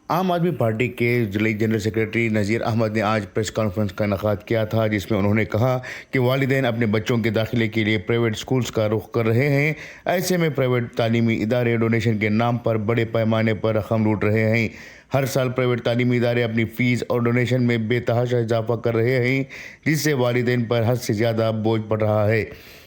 عام آدمی پارٹی کے ضلعی جنرل سیکرٹری نذیر احمد نے آج پریس کانفرنس کا انعقاد کیا تھا، جس میں انہوں نے کہا کہ والدین اپنے بچوں کے داخلے کے لیے پرائیویٹ سکولز کا رخ کر رہے ہیں۔ ایسے میں پرائیویٹ تعلیمی ادارے ڈونیشن کے نام پر بڑے پیمانے پر رقم لوٹ رہے ہیں۔ ہر سال پرائیویٹ تعلیمی ادارے اپنی فیس اور ڈونیشن میں بے تحاشا اضافہ کر رہے ہیں، جس سے والدین پر حد سے زیادہ بوجھ پڑ رہا ہے۔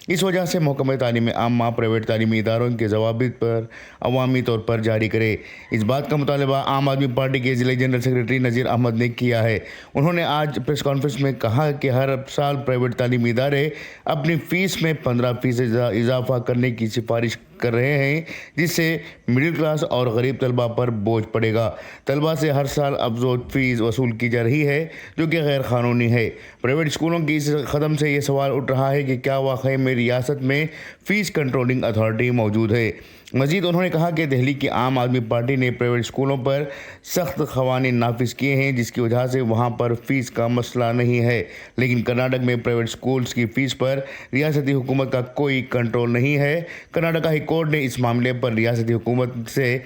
اس وجہ سے محکمہ تعلیم عامہ پرائیویٹ تعلیمی اداروں کے ضوابط پر عوامی طور پر جاری کرے۔ اس بات کا مطالبہ عام آدمی پارٹی کے ضلعی جنرل سیکرٹری نذیر احمد نے کیا ہے۔ انہوں نے آج پریس کانفرنس میں کہا کہ ہر سال پرائیویٹ تعلیمی ادارے اپنی فیس میں 15% اضافہ کرنے کی سفارش کر رہے ہیں، جس سے مڈل کلاس اور غریب طلبہ پر بوجھ پڑے گا۔ طلبہ سے ہر سال افزود فیس وصول کی جا رہی ہے، جو کہ غیر قانونی ہے۔ پرائیویٹ اسکولوں کی اس قدم سے یہ سوال اٹھ رہا ہے کہ کیا واقعی میں ریاست میں فیس کنٹرولنگ اتھارٹی موجود ہے۔ مزید انہوں نے کہا کہ دہلی کی عام آدمی پارٹی نے پرائیویٹ اسکولوں پر سخت قوانین نافذ کیے ہیں، جس کی وجہ سے وہاں پر فیس کا مسئلہ نہیں ہے، لیکن کرناٹک میں پرائیویٹ اسکولز کی فیس پر ریاستی حکومت کا کوئی کنٹرول نہیں ہے۔ کرناٹک ہائی کورٹ نے اس معاملے پر ریاستی حکومت سے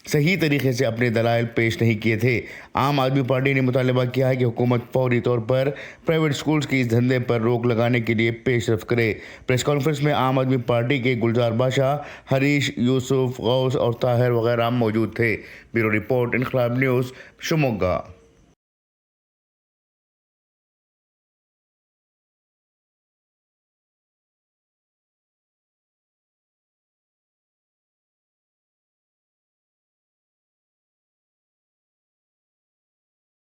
صحیح طریقے سے اپنے دلائل پیش نہیں کیے تھے۔ عام آدمی پارٹی نے مطالبہ کیا ہے کہ حکومت فوری طور پر پرائیویٹ اسکولز کی اس دھندے پر روک لگانے کے لیے پیش رفت کرے۔ پریس کانفرنس میں عام آدمی پارٹی کے گلزار بادشاہ، ہریش، یوسف، غوث اور طاہر وغیرہ موجود تھے۔ بیورو رپورٹ، انقلاب نیوز، شموگا۔